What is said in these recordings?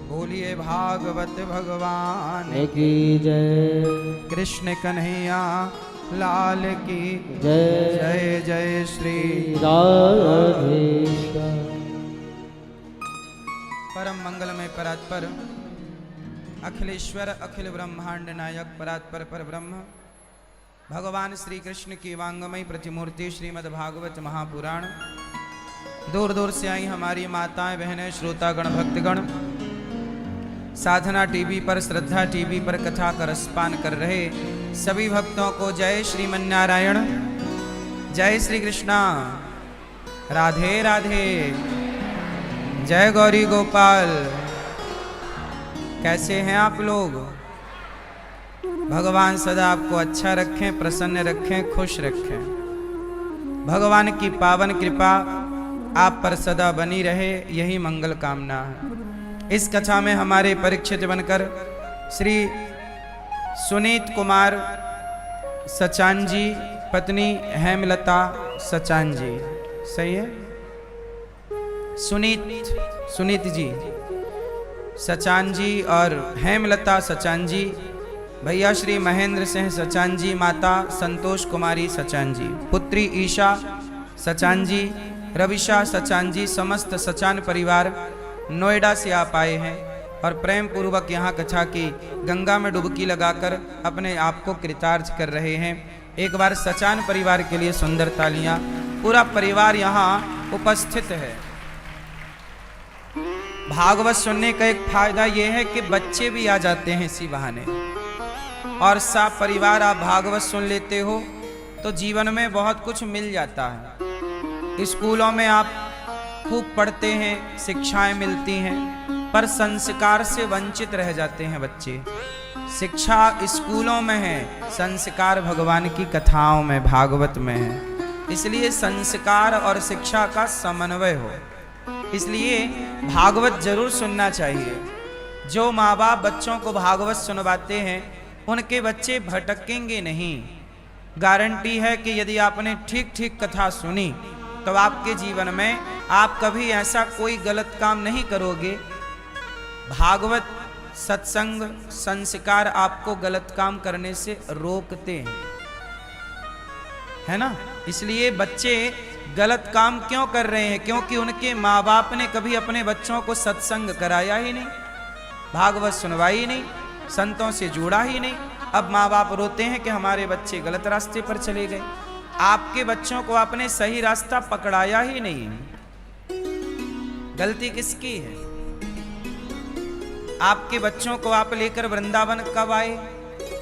बोलिए भागवत भगवान की जय। कृष्ण कन्हैया लाल की जय जय जय श्री राधेश्याम। परम मंगलमय परात्पर अखिलेश्वर अखिल ब्रह्मांड नायक परात्पर पर ब्रह्म भगवान श्री कृष्ण की वांगमय प्रतिमूर्ति श्रीमद् भागवत महापुराण। दूर दूर से आई हमारी माताएं बहनें श्रोतागण भक्तगण साधना टीवी पर श्रद्धा टीवी पर कथा का रसपान कर रहे सभी भक्तों को जय श्रीमन्नारायण, जय श्री कृष्णा, राधे राधे, जय गौरी गोपाल। कैसे हैं आप लोग? भगवान सदा आपको अच्छा रखें, प्रसन्न रखें, खुश रखें। भगवान की पावन कृपा आप पर सदा बनी रहे, यही मंगल कामना है। इस कथा में हमारे परीक्षित बनकर श्री सुनीत कुमार सचान जी, पत्नी हेमलता सचान जी, सही है? सुनीत जी सचान जी और हेमलता सचान जी, भैया श्री महेंद्र सिंह सचान जी, माता संतोष कुमारी सचान जी, पुत्री ईशा सचान जी, रविशा सचान जी, समस्त सचान परिवार नोएडा से आप आए हैं और प्रेम पूर्वक यहाँ कथा की गंगा में डुबकी लगाकर अपने आप को कृतार्थ कर रहे हैं। एक बार सचान परिवार के लिए सुंदर तालियां। पूरा परिवार यहाँ उपस्थित है। भागवत सुनने का एक फायदा यह है कि बच्चे भी आ जाते हैं इसी बहाने, और सब परिवार आप भागवत सुन लेते हो तो जीवन में बहुत कुछ मिल जाता है। स्कूलों में आप खूब पढ़ते हैं, शिक्षाएं मिलती हैं, पर संस्कार से वंचित रह जाते हैं बच्चे। शिक्षा स्कूलों में है, संस्कार भगवान की कथाओं में, भागवत में है। इसलिए संस्कार और शिक्षा का समन्वय हो, इसलिए भागवत जरूर सुनना चाहिए। जो माँ बाप बच्चों को भागवत सुनवाते हैं उनके बच्चे भटकेंगे नहीं। गारंटी है कि यदि आपने ठीक ठीक कथा सुनी तो आपके जीवन में आप कभी ऐसा कोई गलत काम नहीं करोगे। भागवत सत्संग संस्कार आपको गलत काम करने से रोकते हैं, है ना? इसलिए बच्चे गलत काम क्यों कर रहे हैं? क्योंकि उनके माँ बाप ने कभी अपने बच्चों को सत्संग कराया ही नहीं, भागवत सुनवाई ही नहीं, संतों से जुड़ा ही नहीं। अब माँ बाप रोते हैं कि हमारे बच्चे गलत रास्ते पर चले गए। आपके बच्चों को आपने सही रास्ता पकड़ाया ही नहीं, गलती किसकी है? आपके बच्चों को आप लेकर वृंदावन कब आए,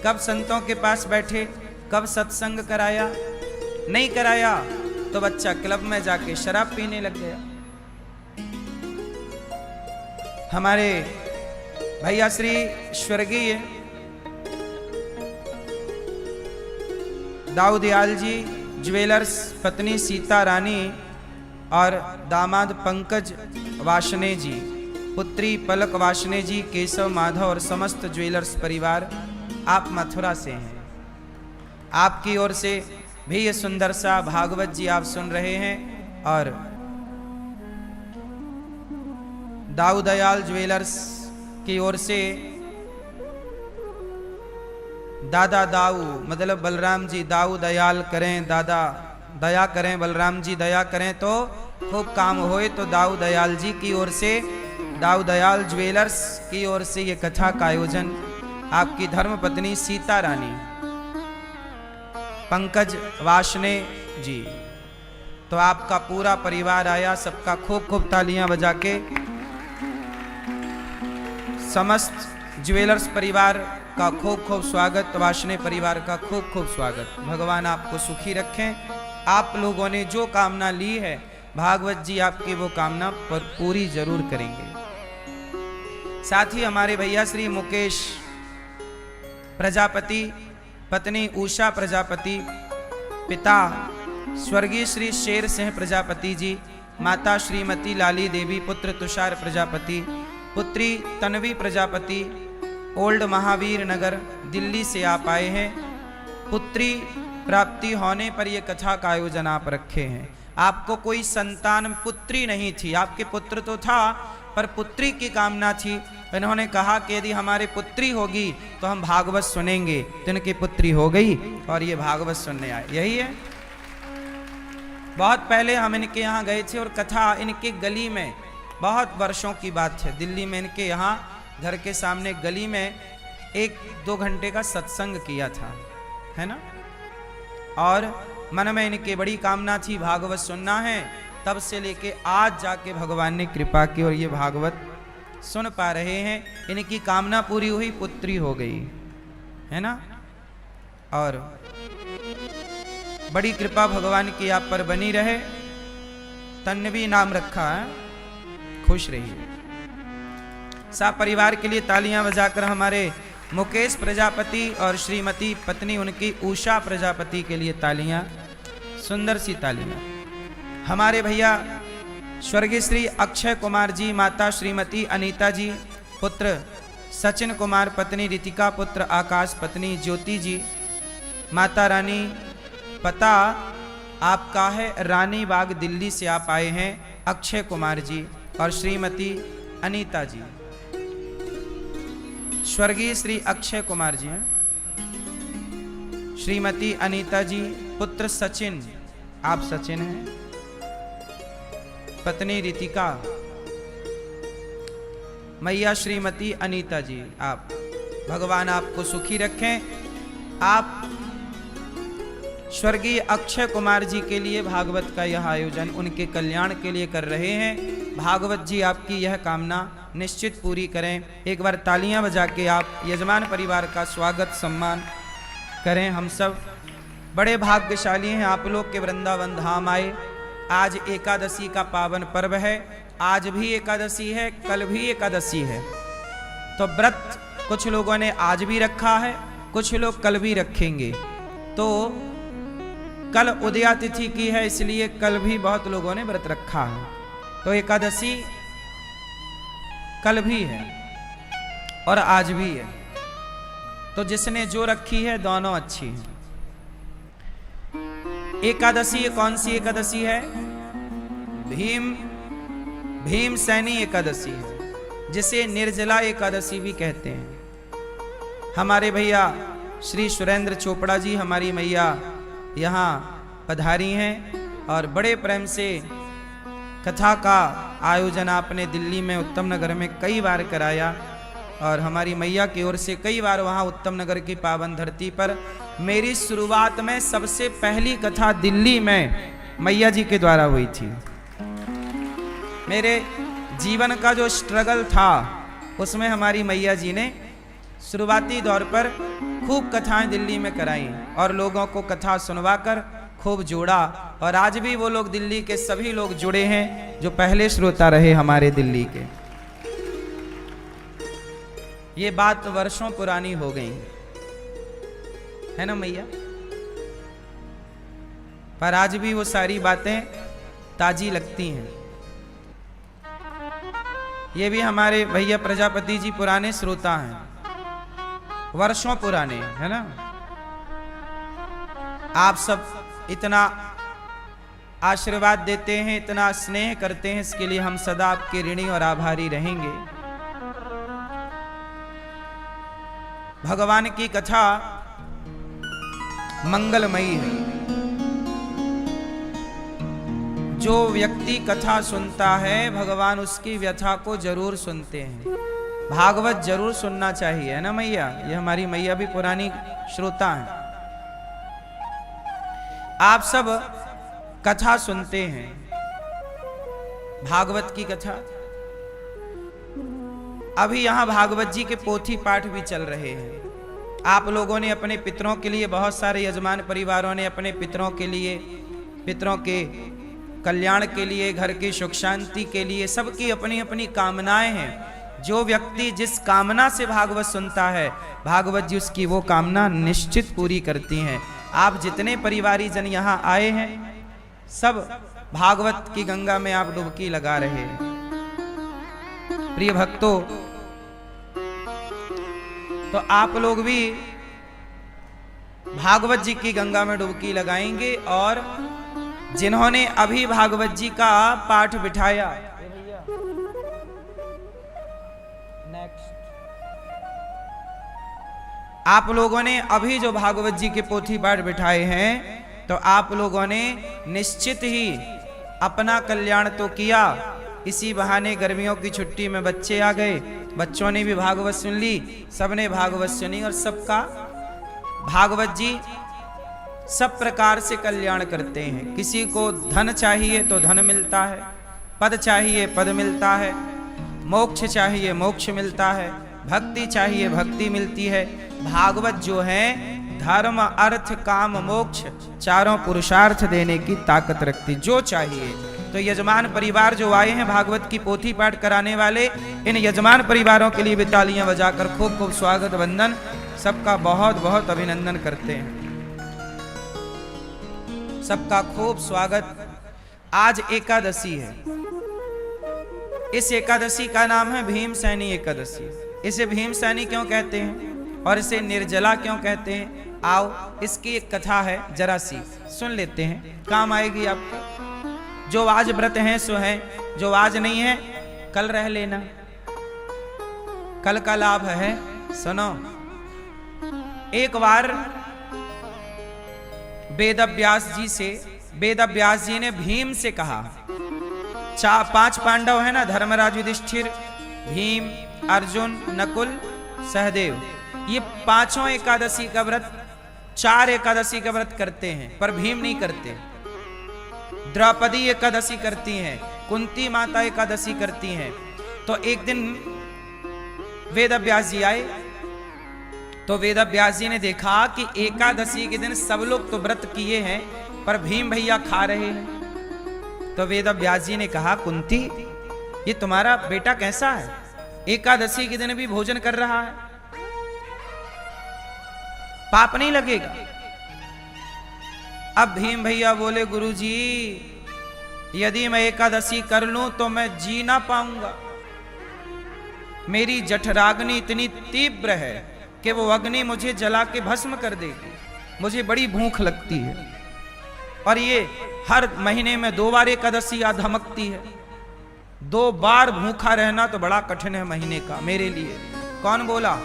कब संतों के पास बैठे, कब सत्संग कराया? नहीं कराया तो बच्चा क्लब में जाके शराब पीने लग गया। हमारे भैया श्री स्वर्गीय दाऊदयाल जी ज्वेलर्स, पत्नी सीता रानी और दामाद पंकज वाशने जी, पुत्री पलक वाशने जी, केशव माधव और समस्त ज्वेलर्स परिवार आप मथुरा से हैं। आपकी ओर से भी ये सुंदर सा भागवत जी आप सुन रहे हैं। और दाऊदयाल ज्वेलर्स की ओर से दादा दाऊ, मतलब बलराम जी, दाऊ दयाल करें, दादा दया करें, बलराम जी दया करें तो खूब काम होए। तो दाऊ दयाल जी की ओर से, दाऊ दयाल ज्वेलर्स की ओर से ये कथा का आयोजन आपकी धर्म पत्नी सीता रानी, पंकज वाशने जी, तो आपका पूरा परिवार आया। सबका खूब खूब तालियां बजा के समस्त ज्वेलर्स परिवार का खूब खूब स्वागत, वाशने परिवार का खूब खूब स्वागत। भगवान आपको सुखी रखें। आप लोगों ने जो कामना ली है भागवत जी आपकी वो कामना पर पूरी जरूर करेंगे। साथ ही हमारे भैया श्री मुकेश प्रजापति, पत्नी उषा प्रजापति, पिता स्वर्गीय श्री शेर सिंह प्रजापति जी, माता श्रीमती लाली देवी, पुत्र तुषार प्रजापति, पुत्री तन्वी प्रजापति, ओल्ड महावीर नगर दिल्ली से आप आए हैं। पुत्री प्राप्ति होने पर यह कथा का आयोजन आप रखे हैं। आपको कोई संतान पुत्री नहीं थी, आपके पुत्र तो था पर पुत्री की कामना थी। इन्होंने कहा कि यदि हमारे पुत्री होगी तो हम भागवत सुनेंगे। तो इनकी पुत्री हो गई और ये भागवत सुनने आए। यही है। बहुत पहले हम इनके यहाँ गए थे और कथा इनके गली में, बहुत वर्षों की बात है, दिल्ली में इनके यहाँ घर के सामने गली में 1-2 घंटे का सत्संग किया था, है ना। और मन में इनके बड़ी कामना थी भागवत सुनना है। तब से लेके आज जाके भगवान ने कृपा की और ये भागवत सुन पा रहे हैं। इनकी कामना पूरी हुई, पुत्री हो गई, है ना। और बड़ी कृपा भगवान की आप पर बनी रहे। तन्वी नाम रखा है, खुश रहिए। सब परिवार के लिए तालियां बजाकर हमारे मुकेश प्रजापति और श्रीमती पत्नी उनकी उषा प्रजापति के लिए तालियां, सुंदर सी तालियां। हमारे भैया स्वर्गीय श्री अक्षय कुमार जी, माता श्रीमती अनीता जी, पुत्र सचिन कुमार, पत्नी रितिका, पुत्र आकाश, पत्नी ज्योति जी। माता रानी, पता आपका है रानी बाग, दिल्ली से आप आए हैं, अक्षय कुमार जी और श्रीमती अनीता जी। स्वर्गीय श्री अक्षय कुमार जी हैं, श्रीमती अनीता जी, पुत्र सचिन, आप सचिन हैं, पत्नी रितिका, मैया श्रीमती अनीता जी। आप, भगवान आपको सुखी रखें। आप स्वर्गीय अक्षय कुमार जी के लिए भागवत का यह आयोजन उनके कल्याण के लिए कर रहे हैं। भागवत जी आपकी यह कामना निश्चित पूरी करें। एक बार तालियां बजा के आप यजमान परिवार का स्वागत सम्मान करें। हम सब बड़े भाग्यशाली हैं, आप लोग के वृंदावन धाम आए। आज एकादशी का पावन पर्व है। आज भी एकादशी है, कल भी एकादशी है। तो व्रत कुछ लोगों ने आज भी रखा है, कुछ लोग कल भी रखेंगे। तो कल उदया तिथि की है, इसलिए कल भी बहुत लोगों ने व्रत रखा है। तो एकादशी कल भी है और आज भी है। तो जिसने जो रखी है दोनों अच्छी है। एकादशी कौन सी एकादशी है? भीम सैनी एकादशी है, जिसे निर्जला एकादशी भी कहते हैं। हमारे भैया श्री सुरेंद्र चोपड़ा जी, हमारी मैया यहाँ पधारी हैं और बड़े प्रेम से कथा का आयोजन आपने दिल्ली में उत्तम नगर में कई बार कराया और हमारी मैया की ओर से कई बार वहाँ उत्तम नगर की पावन धरती पर मेरी शुरुआत में सबसे पहली कथा दिल्ली में मैया जी के द्वारा हुई थी। मेरे जीवन का जो स्ट्रगल था उसमें हमारी मैया जी ने शुरुआती दौर पर खूब कथाएं दिल्ली में कराई और लोगों को कथा सुनवाकर खूब जोड़ा। और आज भी वो लोग, दिल्ली के सभी लोग जुड़े हैं जो पहले श्रोता रहे हमारे दिल्ली के। ये बात वर्षों पुरानी हो गई है ना मैया, पर आज भी वो सारी बातें ताजी लगती हैं। ये भी हमारे भैया प्रजापति जी पुराने श्रोता हैं, वर्षों पुराने, है ना। आप सब इतना आशीर्वाद देते हैं, इतना स्नेह करते हैं, इसके लिए हम सदा आपके ऋणी और आभारी रहेंगे। भगवान की कथा मंगलमयी है। जो व्यक्ति कथा सुनता है भगवान उसकी व्यथा को जरूर सुनते हैं। भागवत जरूर सुनना चाहिए, है ना मैया। ये हमारी मैया भी पुरानी श्रोता हैं। आप सब कथा सुनते हैं, भागवत की कथा। अभी यहां भागवत जी के पोथी पाठ भी चल रहे हैं। आप लोगों ने अपने पितरों के लिए, बहुत सारे यजमान परिवारों ने अपने पितरों के लिए, पितरों के कल्याण के लिए, घर की सुख शांति के लिए, सबकी अपनी अपनी कामनाएं हैं। जो व्यक्ति जिस कामना से भागवत सुनता है, भागवत जी उसकी वो कामना निश्चित पूरी करती हैं। आप जितने परिवारी जन यहाँ आए हैं, सब भागवत की गंगा में आप डुबकी लगा रहे हैं। प्रिय भक्तों, तो आप लोग भी भागवत जी की गंगा में डुबकी लगाएंगे। और जिन्होंने अभी भागवत जी का पाठ बिठाया, आप लोगों ने अभी जो भागवत जी के पोथी पाठ बिठाए हैं, तो आप लोगों ने निश्चित ही अपना कल्याण तो किया। इसी बहाने गर्मियों की छुट्टी में बच्चे आ गए, बच्चों ने भी भागवत सुन ली, सबने भागवत सुनी और सबका भागवत जी सब प्रकार से कल्याण करते हैं। किसी को धन चाहिए तो धन मिलता है, पद चाहिए पद मिलता है, मोक्ष चाहिए मोक्ष मिलता है, भक्ति चाहिए भक्ति मिलती है। भागवत जो है धर्म अर्थ काम मोक्ष चारों पुरुषार्थ देने की ताकत रखती, जो चाहिए। तो यजमान परिवार जो आए हैं भागवत की पोथी पाठ कराने वाले, इन यजमान परिवारों के लिए भी तालियां बजाकर खूब खूब स्वागत वंदन, सबका बहुत बहुत अभिनंदन करते हैं, सबका खूब स्वागत। आज एकादशी है, इस एकादशी का नाम है भीमसेनी एकादशी। इसे भीमसेनी क्यों कहते हैं और इसे निर्जला क्यों कहते हैं? आओ इसकी एक कथा है, जरा सी सुन लेते हैं, काम आएगी आपको। जो आज व्रत हैं सो है, जो आज नहीं है कल रह लेना, कल का लाभ है। सुनो, एक बार वेद व्यास जी ने भीम से कहा, 5 पांडव है ना, धर्मराज युधिष्ठिर भीम अर्जुन नकुल सहदेव, ये पांचों एकादशी का व्रत, 4 एकादशी का व्रत करते हैं, पर भीम नहीं करते। द्रौपदी एकादशी करती हैं, कुंती माता एकादशी करती हैं। तो एक दिन वेद व्यास जी आए, तो वेद व्यास जी ने देखा कि एकादशी के दिन सब लोग तो व्रत किए हैं, पर भीम भैया खा रहे हैं। तो वेद व्यास जी ने कहा, कुंती ये तुम्हारा बेटा कैसा है, एकादशी के दिन भी भोजन कर रहा है, पाप नहीं लगेगा? अब भीम भैया बोले, गुरुजी यदि मैं एकादशी कर लूं तो मैं जी ना पाऊंगा, मेरी जठराग्नि इतनी तीव्र है कि वो अग्नि मुझे जला के भस्म कर देगी, मुझे बड़ी भूख लगती है, और ये हर महीने में 2 बार एकादशी आ धमकती है, 2 बार भूखा रहना तो बड़ा कठिन है महीने का मेरे लिए। कौन बोला?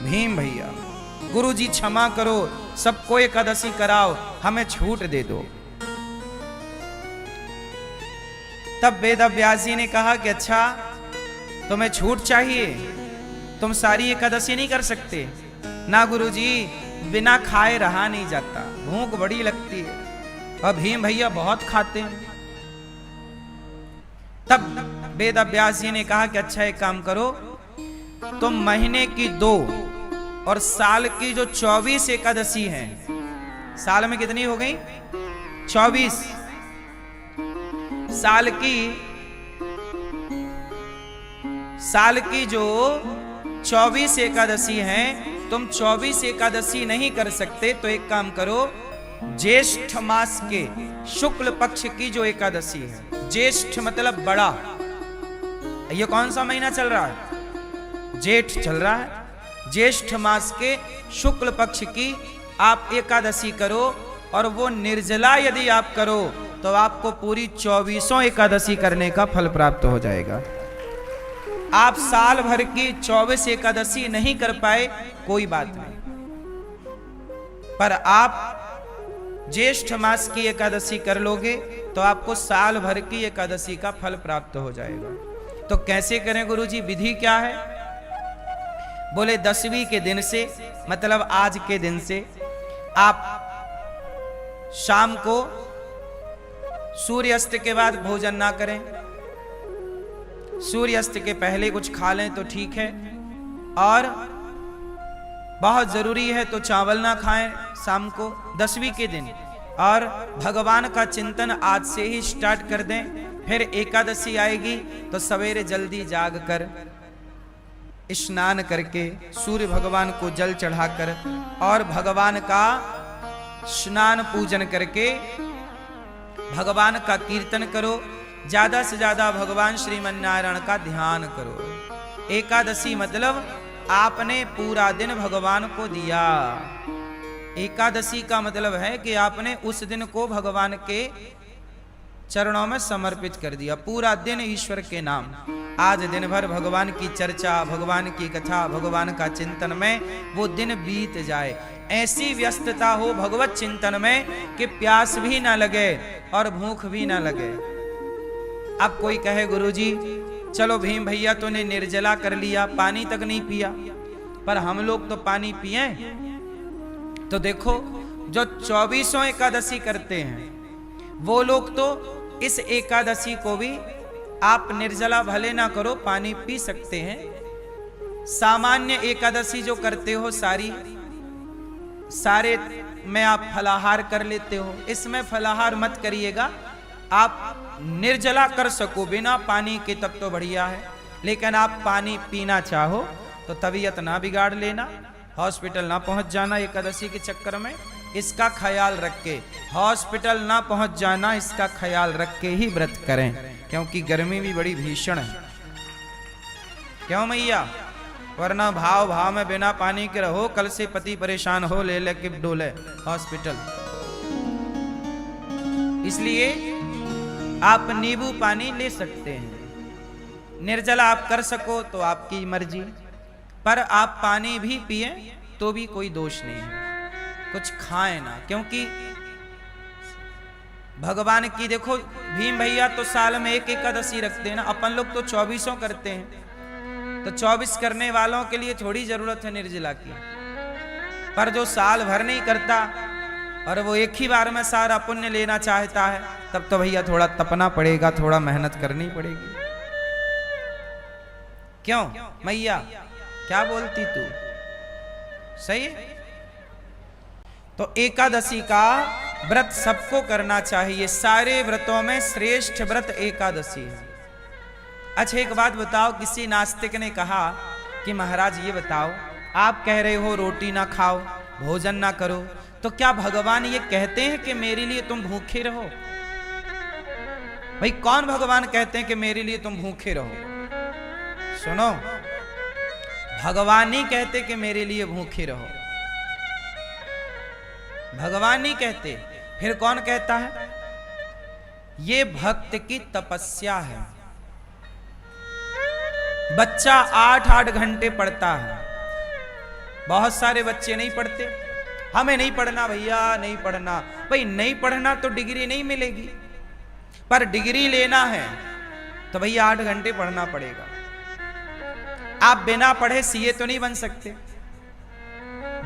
भीम भैया। गुरुजी क्षमा करो, सबको एकादशी कराओ, हमें छूट दे दो। तब वेद व्यास जी ने कहा कि अच्छा तुम्हें छूट चाहिए, तुम सारी एकादशी नहीं कर सकते ना? गुरुजी बिना खाए रहा नहीं जाता, भूख बड़ी लगती है, और भीम भैया बहुत खाते हैं। तब वेद व्यास जी ने कहा कि अच्छा एक काम करो, तुम महीने की 2 और साल की जो 24 एकादशी हैं, साल में कितनी हो गई? 24। साल की जो 24 एकादशी हैं, तुम 24 एकादशी नहीं कर सकते, तो एक काम करो, ज्येष्ठ मास के शुक्ल पक्ष की जो एकादशी है, ज्येष्ठ मतलब बड़ा, ये कौन सा महीना चल रहा है? जेठ चल रहा है। ज्येष्ठ मास के शुक्ल पक्ष की आप एकादशी करो, और वो निर्जला यदि आप करो तो आपको पूरी 24 एकादशी करने का फल प्राप्त हो जाएगा। आप साल भर की 24 एकादशी नहीं कर पाए, कोई बात नहीं, पर आप ज्येष्ठ मास की एकादशी कर लोगे तो आपको साल भर की एकादशी का फल प्राप्त हो जाएगा। तो कैसे करें गुरुजी, विधि क्या है? बोले 10वीं के दिन से, मतलब आज के दिन से, आप शाम को सूर्यास्त के बाद भोजन ना करें, सूर्यास्त के पहले कुछ खा लें तो ठीक है, और बहुत जरूरी है तो चावल ना खाएं शाम को 10वीं के दिन, और भगवान का चिंतन आज से ही स्टार्ट कर दें। फिर एकादशी आएगी तो सवेरे जल्दी जाग कर स्नान करके सूर्य भगवान को जल चढ़ाकर और भगवान का स्नान पूजन करके भगवान का कीर्तन करो, ज्यादा से ज्यादा भगवान श्रीमन्नारायण का ध्यान करो। एकादशी मतलब आपने पूरा दिन भगवान को दिया। एकादशी का मतलब है कि आपने उस दिन को भगवान के चरणों में समर्पित कर दिया, पूरा दिन ईश्वर के नाम। आज दिन भर भगवान की चर्चा, भगवान की कथा, भगवान का चिंतन में वो दिन बीत जाए। ऐसी व्यस्तता हो भगवत चिंतन में कि प्यास भी ना लगे और भूख भी ना लगे। अब कोई कहे गुरुजी चलो भीम भैया तूने निर्जला कर लिया, पानी तक नहीं पिया, पर हम लोग तो पानी पिए। तो देखो जो 24 एकादशी करते हैं वो लोग तो इस एकादशी को भी आप निर्जला भले ना करो, पानी पी सकते हैं। सामान्य एकादशी जो करते हो सारे में आप फलाहार कर लेते हो, इसमें फलाहार मत करिएगा। आप निर्जला कर सको बिना पानी के तब तो बढ़िया है, लेकिन आप पानी पीना चाहो तो तबीयत ना बिगाड़ लेना, हॉस्पिटल ना पहुंच जाना एकादशी के चक्कर में, इसका ख्याल रख के। हॉस्पिटल ना पहुंच जाना इसका ख्याल रख के ही व्रत करें, क्योंकि गर्मी भी बड़ी भीषण है। क्यों मैया, वरना भाव में बिना पानी के रहो, कल से पति परेशान हो ले लेके डोले हॉस्पिटल। इसलिए आप नींबू पानी ले सकते हैं, निर्जला आप कर सको तो आपकी मर्जी, पर आप पानी भी पिए तो भी कोई दोष नहीं है। कुछ खाएं ना, क्योंकि भगवान की देखो भीम भैया तो साल में एक एकादशी रखते हैं ना, अपन लोग तो 24 करते हैं, तो 24 करने वालों के लिए थोड़ी जरूरत है निर्जला की। पर जो साल भर नहीं करता और वो एक ही बार में सारा पुण्य लेना चाहता है, तब तो भैया थोड़ा तपना पड़ेगा, थोड़ा मेहनत करनी पड़ेगी। क्यों मैया, क्या बोलती तू? सही है। तो एकादशी का व्रत सबको करना चाहिए, सारे व्रतों में श्रेष्ठ व्रत एकादशी है। अच्छा एक बात बताओ, किसी नास्तिक ने कहा कि महाराज ये बताओ, आप कह रहे हो रोटी ना खाओ, भोजन ना करो, तो क्या भगवान ये कहते हैं कि मेरे लिए तुम भूखे रहो? भाई कौन भगवान कहते हैं कि मेरे लिए तुम भूखे रहो? सुनो, भगवान नहीं कहते कि मेरे लिए भूखे रहो, भगवान नहीं कहते, फिर कौन कहता है? ये भक्त की तपस्या है। बच्चा 8-8 घंटे पढ़ता है, बहुत सारे बच्चे नहीं पढ़ते, हमें नहीं पढ़ना भैया, नहीं पढ़ना। भाई नहीं पढ़ना तो डिग्री नहीं मिलेगी, पर डिग्री लेना है तो भैया 8 घंटे पढ़ना पड़ेगा। आप बिना पढ़े सीए तो नहीं बन सकते,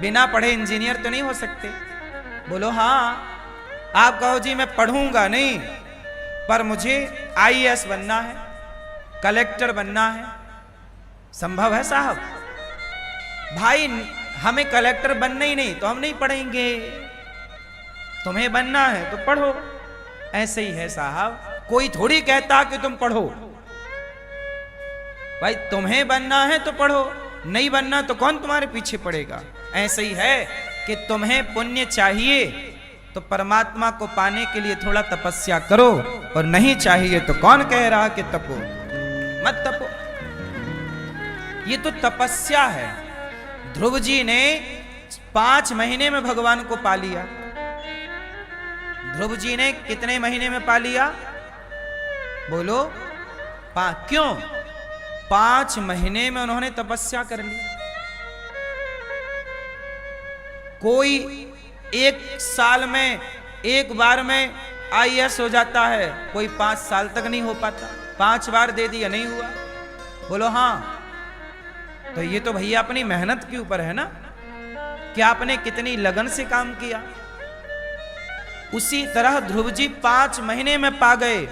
बिना पढ़े इंजीनियर तो नहीं हो सकते। बोलो हाँ। आप कहो जी मैं पढ़ूंगा नहीं, पर मुझे आईएएस बनना है, कलेक्टर बनना है, संभव है साहब? भाई हमें कलेक्टर बनना ही नहीं तो हम नहीं पढ़ेंगे, तुम्हें बनना है तो पढ़ो। ऐसे ही है साहब, कोई थोड़ी कहता कि तुम पढ़ो, भाई तुम्हें बनना है तो पढ़ो, नहीं बनना तो कौन तुम्हारे पीछे पड़ेगा। ऐसे ही है कि तुम्हें पुण्य चाहिए तो परमात्मा को पाने के लिए थोड़ा तपस्या करो, और नहीं चाहिए तो कौन कह रहा कि तपो, मत तपो। ये तो तपस्या है। ध्रुव जी ने 5 महीने में भगवान को पा लिया। ध्रुव जी ने कितने महीने में पा लिया? बोलो 5। क्यों? 5 महीने में उन्होंने तपस्या कर ली। कोई 1 साल में एक बार में आईएएस हो जाता है, कोई 5 साल तक नहीं हो पाता। 5 बार दे दिया, नहीं हुआ। बोलो हाँ। तो ये तो भैया अपनी मेहनत के ऊपर है ना, कि आपने कितनी लगन से काम किया। उसी तरह ध्रुव जी 5 महीने में पा गए,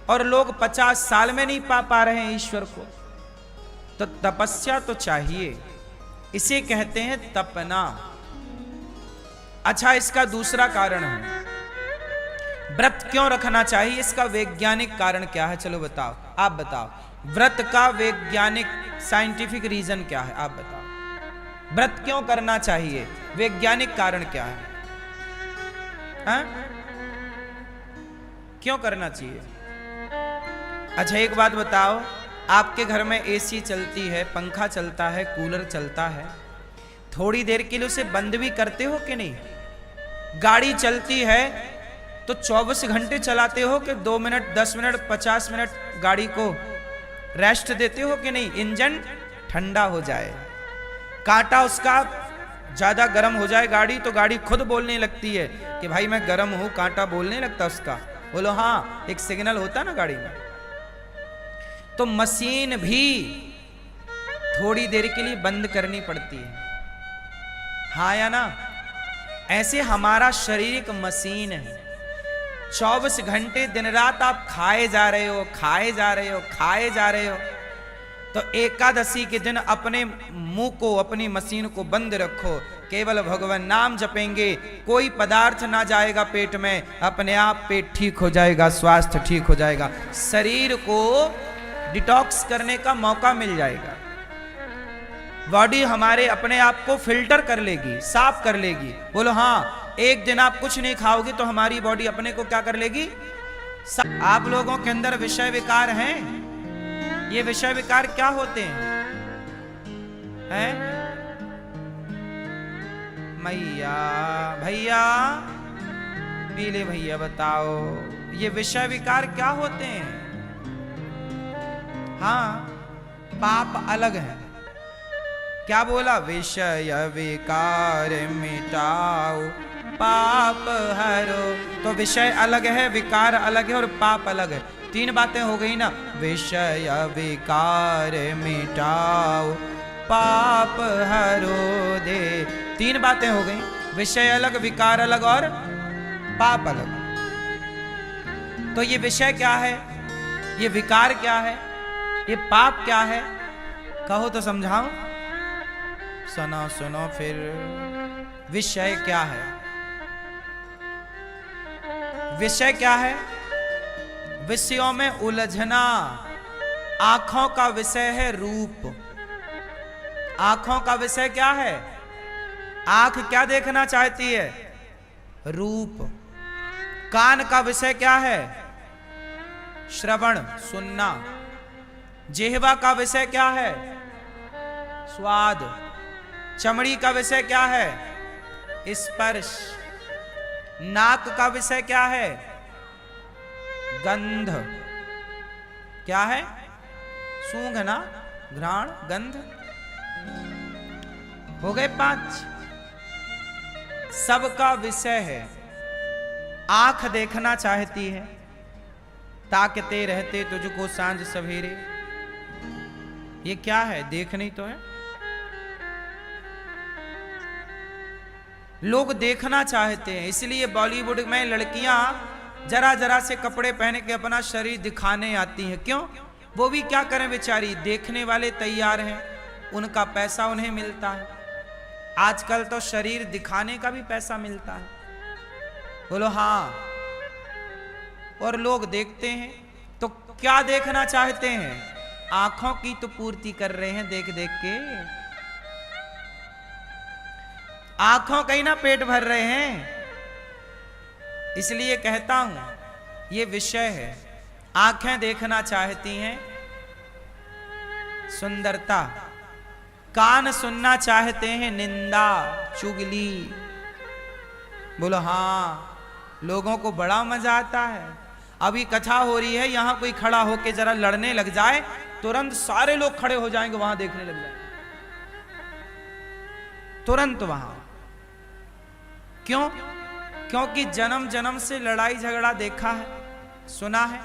और लोग 50 साल में नहीं पा रहे हैं ईश्वर को। तो तपस्या तो चाहिए, इसे कहते हैं तपना। अच्छा, इसका दूसरा कारण है, व्रत क्यों रखना चाहिए, इसका वैज्ञानिक कारण क्या है? चलो बताओ, आप बताओ, व्रत का वैज्ञानिक साइंटिफिक रीजन क्या है? आप बताओ, व्रत क्यों करना चाहिए, वैज्ञानिक कारण क्या है? हाँ? क्यों करना चाहिए? अच्छा एक बात बताओ, आपके घर में एसी चलती है, पंखा चलता है, कूलर चलता है, थोड़ी देर के लिए उसे बंद भी करते हो कि नहीं? गाड़ी चलती है तो 24 घंटे चलाते हो कि 2 मिनट, 10 मिनट, 50 मिनट गाड़ी को रेस्ट देते हो कि नहीं, इंजन ठंडा हो जाए। कांटा उसका ज्यादा गर्म हो जाए गाड़ी तो गाड़ी खुद बोलने लगती है कि भाई मैं गर्म हूं, कांटा बोलने लगता उसका। बोलो हाँ, एक सिग्नल होता ना गाड़ी में। तो मशीन भी थोड़ी देर के लिए बंद करनी पड़ती है, हाँ या ना। ऐसे हमारा शरीर एक मशीन है। 24 घंटे दिन रात आप खाए जा रहे हो, खाए जा रहे हो, खाए जा रहे हो। तो एकादशी के दिन अपने मुंह को, अपनी मशीन को बंद रखो, केवल भगवान नाम जपेंगे, कोई पदार्थ ना जाएगा पेट में, अपने आप पेट ठीक हो जाएगा, स्वास्थ्य ठीक हो जाएगा, शरीर को डिटॉक्स करने का मौका मिल जाएगा। बॉडी हमारे अपने आप को फिल्टर कर लेगी, साफ कर लेगी। बोलो हाँ, एक दिन आप कुछ नहीं खाओगे तो हमारी बॉडी अपने को क्या कर लेगी? आप लोगों के अंदर विषय विकार हैं? ये विषय विकार क्या होते हैं? मैया भैया, पीले भैया बताओ, ये विषय विकार क्या होते हैं? हाँ, पाप अलग है। क्या बोला? विषय विकार मिटाओ, पाप हरो। तो विषय अलग है, विकार अलग है और पाप अलग है। 3 बातें हो गई ना। विषय विकार मिटाओ, पाप हरो दे। 3 बातें हो गई। विषय अलग, विकार अलग और पाप अलग। तो ये विषय क्या है, ये विकार क्या है, ये पाप क्या है? कहो तो समझाओ। सुनो सुनो फिर, विषय क्या है? विषय क्या है? विषयों में उलझना। आंखों का विषय है रूप। आंखों का विषय क्या है? आंख क्या देखना चाहती है? रूप। कान का विषय क्या है? श्रवण, सुनना। जिह्वा का विषय क्या है? स्वाद। चमड़ी का विषय क्या है? स्पर्श। नाक का विषय क्या है? गंध। क्या है? सूंघना, घ्राण, गंध। हो गए 5। सबका विषय है। आंख देखना चाहती है, ताकते रहते तुझको सांझ सवेरे। ये क्या है? देखनी तो है। लोग देखना चाहते हैं, इसलिए बॉलीवुड में लड़कियां जरा जरा से कपड़े पहन के अपना शरीर दिखाने आती हैं। क्यों? वो भी क्या करें बेचारी, देखने वाले तैयार हैं, उनका पैसा उन्हें मिलता है। आजकल तो शरीर दिखाने का भी पैसा मिलता है। बोलो हाँ। और लोग देखते हैं तो क्या देखना चाहते हैं? आंखों की तो पूर्ति कर रहे हैं देख देख के। आंखों का ही ना पेट भर रहे हैं। इसलिए कहता हूं ये विषय है। आंखें देखना चाहती हैं सुंदरता, कान सुनना चाहते हैं निंदा, चुगली। बोलो हाँ, लोगों को बड़ा मजा आता है। अभी कथा हो रही है, यहां कोई खड़ा होके जरा लड़ने लग जाए, तुरंत सारे लोग खड़े हो जाएंगे, वहां देखने लग जाए तुरंत वहां। क्यों? क्योंकि जन्म जन्म से लड़ाई झगड़ा देखा है, सुना है।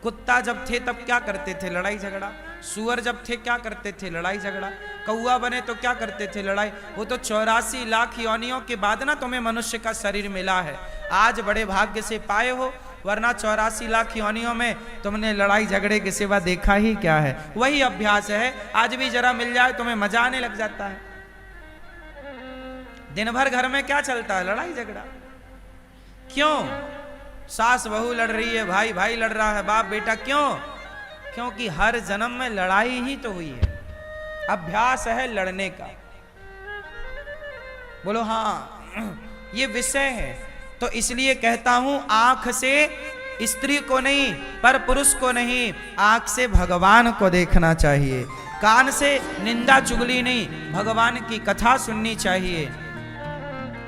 कुत्ता जब थे तब क्या करते थे? लड़ाई झगड़ा। सुअर जब थे क्या करते थे? लड़ाई झगड़ा। कौआ बने तो क्या करते थे? लड़ाई। वो तो 84 लाख योनियों के बाद ना तुम्हें मनुष्य का शरीर मिला है। आज बड़े भाग्य से पाए हो, वरना 84 लाख योनियों में तुमने लड़ाई झगड़े के सिवा देखा ही क्या है। वही अभ्यास है। आज भी जरा मिल जाए तुम्हें मजा आने लग जाता है। दिन भर घर में क्या चलता है? लड़ाई झगड़ा। क्यों? सास बहू लड़ रही है, भाई भाई लड़ रहा है, बाप बेटा। क्यों? क्योंकि हर जन्म में लड़ाई ही तो हुई है। अभ्यास है लड़ने का। बोलो हाँ, ये विषय है। तो इसलिए कहता हूं, आंख से स्त्री को नहीं, पर पुरुष को नहीं, आंख से भगवान को देखना चाहिए। कान से निंदा चुगली नहीं, भगवान की कथा सुननी चाहिए।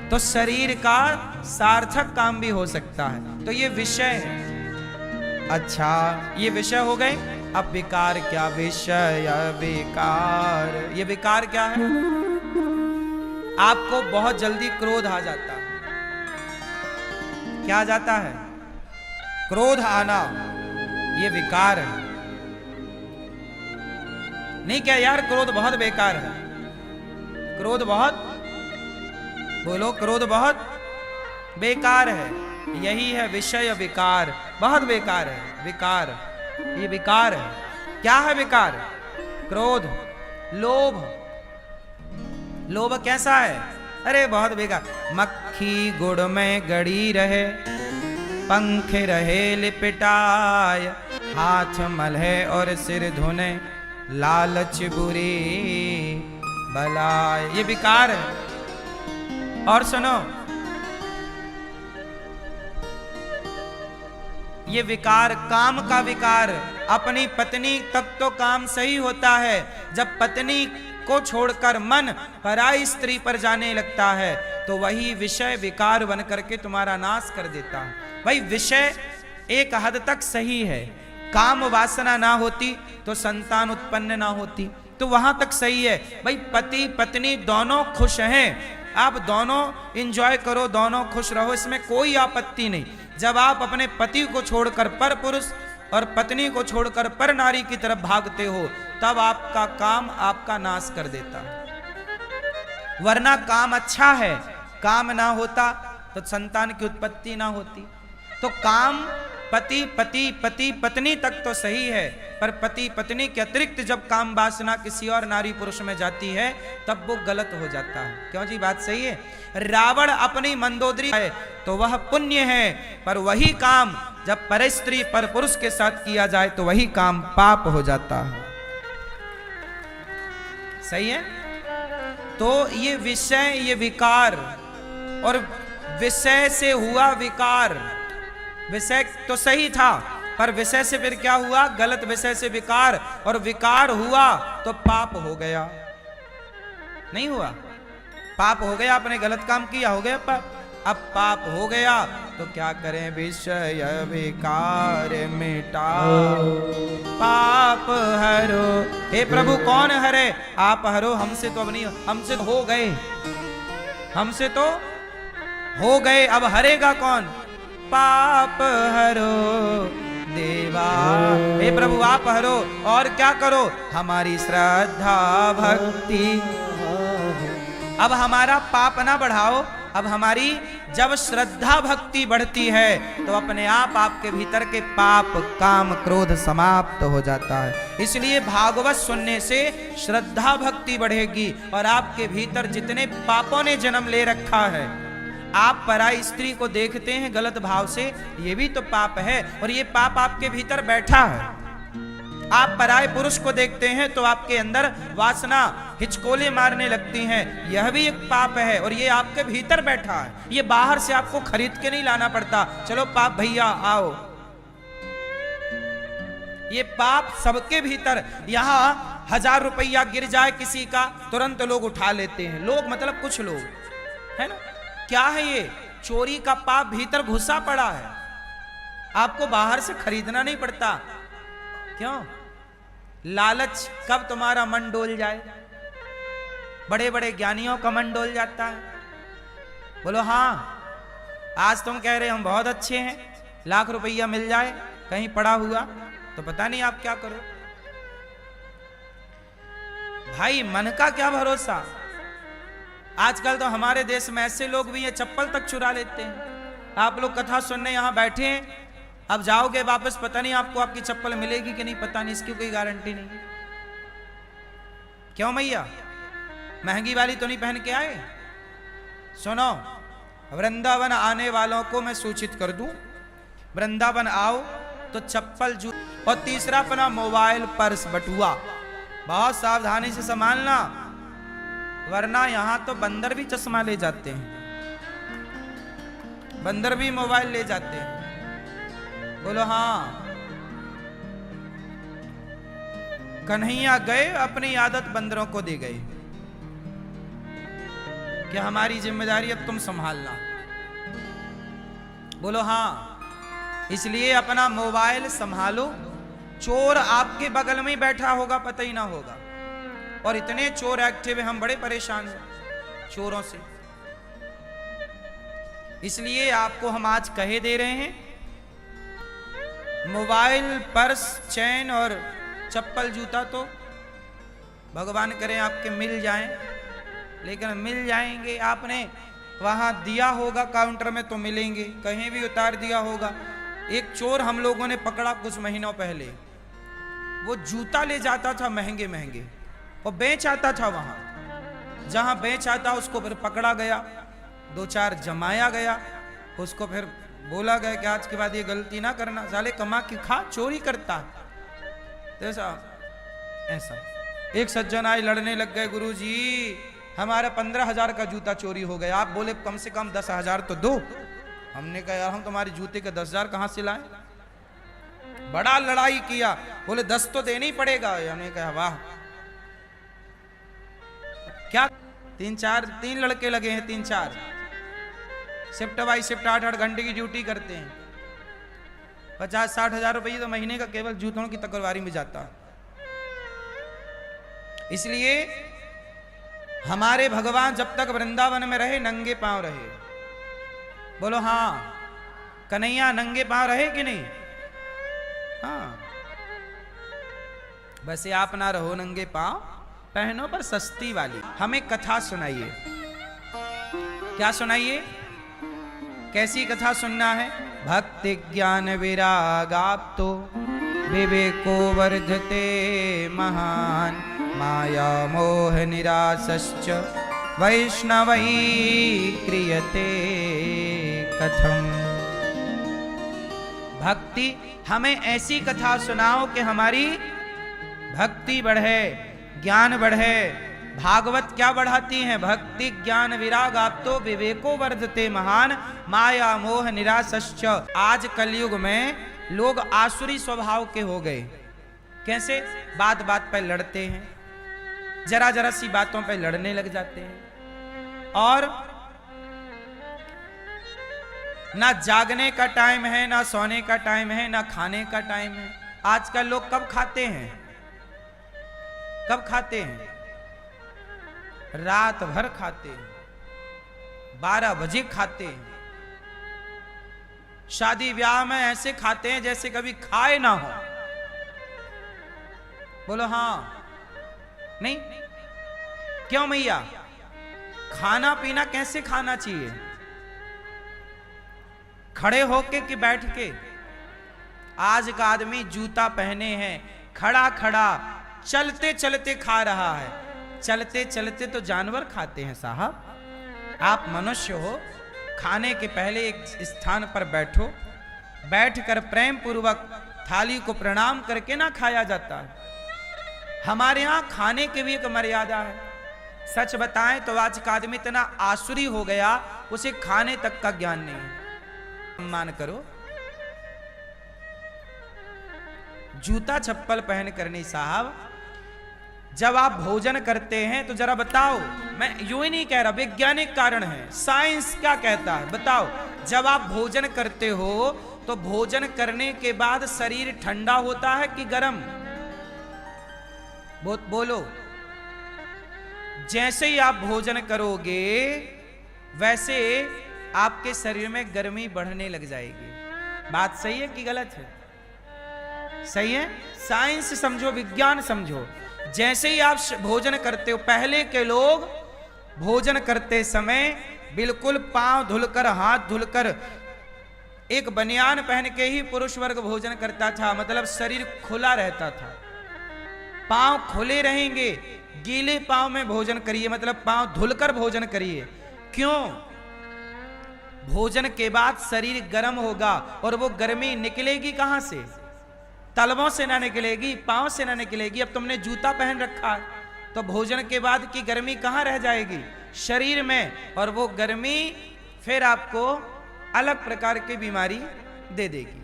तो शरीर का सार्थक काम भी हो सकता है। तो ये विषय है। अच्छा, ये विषय हो गए। अब विकार क्या, विषय विकार। ये विकार क्या है? आपको बहुत जल्दी क्रोध आ जाता है। क्या आ जाता है? क्रोध आना, ये विकार है। नहीं क्या यार, क्रोध बहुत बेकार है। क्रोध बहुत, बोलो, क्रोध बहुत बेकार है। यही है विषय विकार, बहुत बेकार है विकार। ये विकार है। क्या है विकार? क्रोध, लोभ। लोभ कैसा है? अरे बहुत बेकार। मक्खी गुड़ में गड़ी रहे, पंख रहे लिपटाय, हाथ मलहे और सिर धुने, लालच बुरी बलाय। ये विकार है। और सुनो, ये विकार, काम का विकार। अपनी पत्नी तक तो काम सही होता है, जब पत्नी को छोड़कर मन पराई स्त्री पर जाने लगता है तो वही विषय विकार बन करके तुम्हारा नाश कर देता है। भाई विषय एक हद तक सही है, काम वासना ना होती तो संतान उत्पन्न ना होती, तो वहां तक सही है। भाई पति पत्नी दोनों खुश हैं, आप दोनों एंजॉय करो, दोनों खुश रहो, इसमें कोई आपत्ति नहीं। जब आप अपने पति को छोड़कर पर पुरुष और पत्नी को छोड़कर पर नारी की तरफ भागते हो, तब आपका काम आपका नाश कर देता है। वरना काम अच्छा है, काम ना होता तो संतान की उत्पत्ति ना होती। तो काम पति पति पति पत्नी तक तो सही है, पर पति पत्नी के अतिरिक्त जब काम वासना किसी और नारी पुरुष में जाती है तब वो गलत हो जाता है। क्यों जी, बात सही है। रावण अपनी मंदोदरी है तो वह पुण्य है, पर वही काम जब पर स्त्री पर पुरुष के साथ किया जाए तो वही काम पाप हो जाता है। सही है। तो ये विषय, ये विकार, और विषय से हुआ विकार। विषय तो सही था, पर विषय से फिर क्या हुआ? गलत विषय से विकार, और विकार हुआ तो पाप हो गया। नहीं हुआ? पाप हो गया, आपने गलत काम किया, हो गया पाप। अब पाप हो गया तो क्या करें? विषय विकार मिटाओ, पाप हरो। हे प्रभु, कौन हरे? आप हरो, हमसे तो अब नहीं, हमसे तो हो गए, हमसे तो हो गए, अब हरेगा कौन? पाप हरो देवा। हे प्रभु आप हरो, और क्या करो? हमारी श्रद्धा भक्ति। अब हमारा पाप ना बढ़ाओ, अब हमारी जब श्रद्धा भक्ति बढ़ती है तो अपने आप आपके भीतर के पाप काम क्रोध समाप्त हो जाता है। इसलिए भागवत सुनने से श्रद्धा भक्ति बढ़ेगी, और आपके भीतर जितने पापों ने जन्म ले रखा है, आप पराई स्त्री को देखते हैं गलत भाव से, ये भी तो पाप है, और ये पाप आपके भीतर बैठा है। आप पराये पुरुष को देखते हैं तो आपके अंदर वासना हिचकोले मारने लगती हैं, यह भी एक पाप है, और ये आपके भीतर बैठा है। ये बाहर से आपको खरीद के नहीं लाना पड़ता, चलो पाप भैया आओ। ये पाप सबके भीतर, यहां 1000 रुपया गिर जाए किसी का, तुरंत लोग उठा लेते हैं। लोग मतलब कुछ लोग, है ना? क्या है ये? चोरी का पाप भीतर घुसा पड़ा है, आपको बाहर से खरीदना नहीं पड़ता। क्यों? लालच कब तुम्हारा मन डोल जाए? बड़े बड़े ज्ञानियों का मन डोल जाता है। बोलो हाँ, आज तुम कह रहे हम बहुत अच्छे हैं, लाख रुपया मिल जाए कहीं पड़ा हुआ तो पता नहीं आप क्या करो। भाई मन का क्या भरोसा। आजकल तो हमारे देश में ऐसे लोग भी हैं, चप्पल तक चुरा लेते हैं। आप लोग कथा सुनने यहां बैठे हैं, अब जाओगे वापस, पता नहीं आपको आपकी चप्पल मिलेगी कि नहीं, पता नहीं, इसकी कोई गारंटी नहीं। क्यों मैया, महंगी वाली तो नहीं पहन के आए? सुनो, वृंदावन आने वालों को मैं सूचित कर दूं, वृंदावन आओ तो चप्पल और तीसरा अपना मोबाइल पर्स बटुआ बहुत सावधानी से संभालना, वरना यहां तो बंदर भी चश्मा ले जाते हैं, बंदर भी मोबाइल ले जाते हैं। बोलो हाँ। कन्हैया गए, अपनी आदत बंदरों को दे गए कि हमारी जिम्मेदारी अब तुम संभालना। बोलो हाँ। इसलिए अपना मोबाइल संभालो, चोर आपके बगल में ही बैठा होगा, पता ही ना होगा। और इतने चोर एक्टिव हैं, हम बड़े परेशान हैं चोरों से। इसलिए आपको हम आज कहे दे रहे हैं, मोबाइल, पर्स, चैन और चप्पल, जूता तो भगवान करे आपके मिल जाएं, लेकिन मिल जाएंगे, आपने वहां दिया होगा काउंटर में तो मिलेंगे, कहीं भी उतार दिया होगा। एक चोर हम लोगों ने पकड़ा कुछ महीनों पहले, वो जूता ले जाता था महंगे महंगे और बेच आता था, वहां जहां बेच आता उसको फिर पकड़ा गया, 2-4 जमाया गया, उसको फिर बोला गया कि आज के बाद ये गलती ना करना, साले कमा के खा, चोरी करता है। तो ऐसा एक सज्जन आए, लड़ने लग गए, गुरुजी हमारा 15,000 का जूता चोरी हो गया, आप बोले कम से कम 10,000 तो दो। हमने कहा यार हम तुम्हारे जूते के 10,000 कहां से लाए। बड़ा लड़ाई किया, बोले 10 तो देना ही पड़ेगा। हमने कहा वाह, क्या 3 लड़के लगे हैं, 3-4 शिफ्ट बाई शिफ्ट 8-8 घंटे की ड्यूटी करते हैं। 50-60 हजार रुपये तो महीने का केवल जूतों की तकरवारी में जाता। इसलिए हमारे भगवान जब तक वृंदावन में रहे नंगे पांव रहे। बोलो हाँ, कन्हैया नंगे पांव रहे कि नहीं? हाँ, वैसे आप ना रहो नंगे पांव, पहनो पर सस्ती वाली। हमें कथा सुनाइए। क्या सुनाइए? कैसी कथा सुनना है? भक्ति ज्ञान विरागाप तो विवेको वर्धते महान, माया मोह निरासश्च वैष्णवै क्रियते कथम। भक्ति, हमें ऐसी कथा सुनाओ कि हमारी भक्ति बढ़े, ज्ञान बढ़े। भागवत क्या बढ़ाती हैं? भक्ति ज्ञान विराग आप तो विवेको वर्धते महान, माया मोह निरासश्च। आज कलयुग में लोग आसुरी स्वभाव के हो गए। कैसे? बात बात पर लड़ते हैं, जरा जरा सी बातों पर लड़ने लग जाते हैं, और ना जागने का टाइम है, ना सोने का टाइम है, ना खाने का टाइम है। आजकल लोग कब खाते हैं? कब खाते हैं? रात भर खाते हैं, 12 बजे खाते हैं। शादी ब्याह में ऐसे खाते हैं जैसे कभी खाए ना हो। बोलो हाँ, नहीं? क्यों मैया? खाना पीना कैसे खाना चाहिए? खड़े होके कि बैठ के? आज का आदमी जूता पहने हैं, खड़ा खड़ा चलते चलते खा रहा है। चलते चलते तो जानवर खाते हैं साहब। आप मनुष्य हो, खाने के पहले एक स्थान पर बैठो, बैठकर प्रेम पूर्वक थाली को प्रणाम करके ना खाया जाता है। हमारे यहां खाने की भी एक मर्यादा है। सच बताएं तो आज का आदमी इतना आसुरी हो गया, उसे खाने तक का ज्ञान नहीं है। सम्मान करो। जूता चप्पल पहन कर नहीं साहब। जब आप भोजन करते हैं तो जरा बताओ, मैं यूं ही नहीं कह रहा, वैज्ञानिक कारण है, साइंस क्या कहता है बताओ। जब आप भोजन करते हो तो भोजन करने के बाद शरीर ठंडा होता है कि गर्म? बोलो। जैसे ही आप भोजन करोगे वैसे आपके शरीर में गर्मी बढ़ने लग जाएगी। बात सही है कि गलत है? सही है। साइंस समझो, विज्ञान समझो। जैसे ही आप भोजन करते हो, पहले के लोग भोजन करते समय बिल्कुल पांव धुलकर, हाथ धुलकर, एक बनियान पहन के ही पुरुष वर्ग भोजन करता था। मतलब शरीर खुला रहता था, पांव खुले रहेंगे। गीले पांव में भोजन करिए, मतलब पांव धुलकर भोजन करिए। क्यों? भोजन के बाद शरीर गर्म होगा, और वो गर्मी निकलेगी कहां से? तलवों से ना निकलेगी, पांव से ना निकलेगी। अब तुमने जूता पहन रखा है तो भोजन के बाद की गर्मी कहां रह जाएगी? शरीर में। और वो गर्मी फिर आपको अलग प्रकार की बीमारी दे देगी।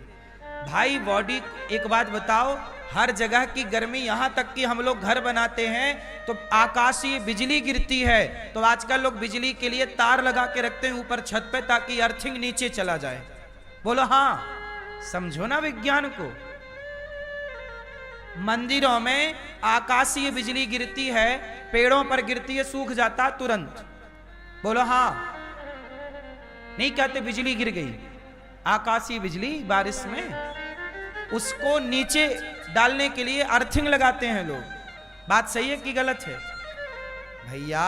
भाई बॉडी, एक बात बताओ, हर जगह की गर्मी, यहां तक कि हम लोग घर बनाते हैं तो आकाशीय बिजली गिरती है, तो आजकल लोग बिजली के लिए तार लगा के रखते हैं ऊपर छत पे, ताकि अर्थिंग नीचे चला जाए। बोलो हाँ, समझो ना विज्ञान को। मंदिरों में आकाशीय बिजली गिरती है, पेड़ों पर गिरती है, सूख जाता तुरंत। बोलो हाँ। नहीं कहते बिजली गिर गई, आकाशीय बिजली बारिश में, उसको नीचे डालने के लिए अर्थिंग लगाते हैं लोग। बात सही है कि गलत है? भैया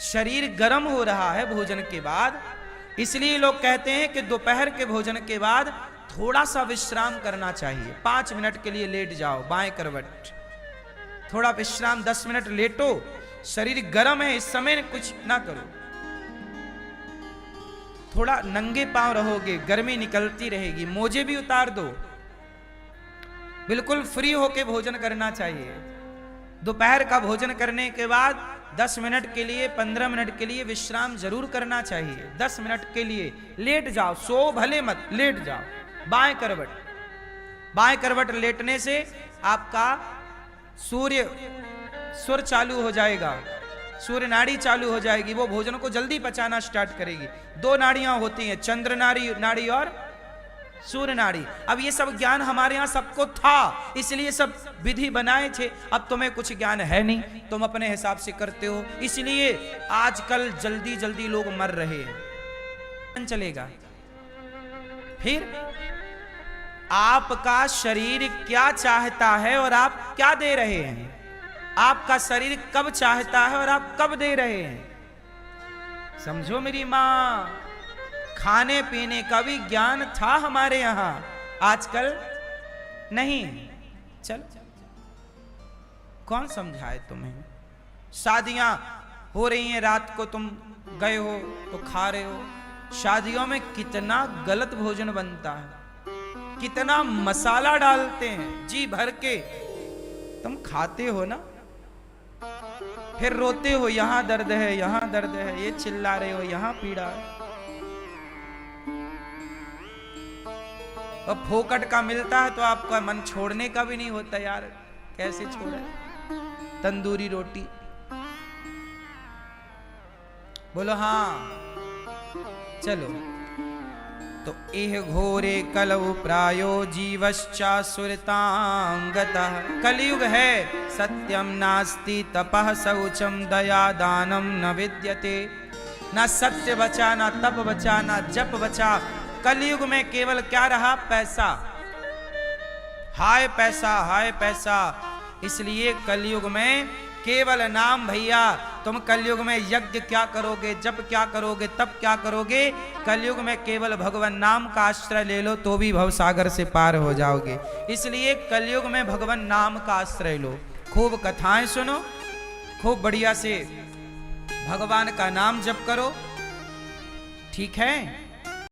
शरीर गर्म हो रहा है भोजन के बाद, इसलिए लोग कहते हैं कि दोपहर के भोजन के बाद थोड़ा सा विश्राम करना चाहिए। 5 मिनट के लिए लेट जाओ बाएं करवट, थोड़ा विश्राम, 10 मिनट लेटो, शरीर गर्म है, इस समय कुछ ना करो, थोड़ा नंगे पांव रहोगे, गर्मी निकलती रहेगी, मोजे भी उतार दो, बिल्कुल फ्री होके भोजन करना चाहिए। दोपहर का भोजन करने के बाद 10 मिनट के लिए, 15 मिनट के लिए विश्राम जरूर करना चाहिए। 10 मिनट के लिए लेट जाओ, सो भले मत, लेट जाओ बाएं करवट। बाएं करवट लेटने से आपका सुर चालू हो जाएगा, सूर्य नाड़ी चालू हो जाएगी, वो भोजन को जल्दी पचाना स्टार्ट करेगी। 2 नाड़ियां होती हैं, चंद्र नाड़ी और सूर्य नाड़ी। अब ये सब ज्ञान हमारे यहां सबको था, इसलिए सब विधि बनाए थे। अब तुम्हें कुछ ज्ञान है नहीं, तुम अपने हिसाब से करते हो, इसलिए आजकल जल्दी जल्दी लोग मर रहे हैं। चलेगा फिर आपका शरीर क्या चाहता है और आप क्या दे रहे हैं? आपका शरीर कब चाहता है और आप कब दे रहे हैं? समझो मेरी मां, खाने पीने का भी ज्ञान था हमारे यहां, आजकल नहीं। चल कौन समझाए तुम्हें? शादियां हो रही हैं, रात को तुम गए हो तो खा रहे हो। शादियों में कितना गलत भोजन बनता है, कितना मसाला डालते हैं जी भर के, तुम खाते हो ना, फिर रोते हो, यहां दर्द है, यहां दर्द है, ये चिल्ला रहे हो, यहां पीड़ा है। और फोकट का मिलता है तो आपका मन छोड़ने का भी नहीं होता यार, कैसे छोड़े? तंदूरी रोटी, बोलो हाँ। चलो, तो एह घोरे कलौ प्रायो जीवश्चा सुरतांगतः। कलयुग है, सत्यम नास्ति तपः शौचम दया दानम न विद्यते। ना सत्य बचा, ना तप बचा, ना जप बचा। कलयुग में केवल क्या रहा? पैसा। हाय पैसा, हाय पैसा। इसलिए कलयुग में केवल नाम। भैया तुम कलयुग में यज्ञ क्या करोगे, जप क्या करोगे, तप क्या करोगे? कलयुग में केवल भगवान नाम का आश्रय ले लो तो भी भवसागर से पार हो जाओगे। इसलिए कलयुग में भगवान नाम का आश्रय लो, खूब कथाएं सुनो, खूब बढ़िया से भगवान का नाम जप करो, ठीक है?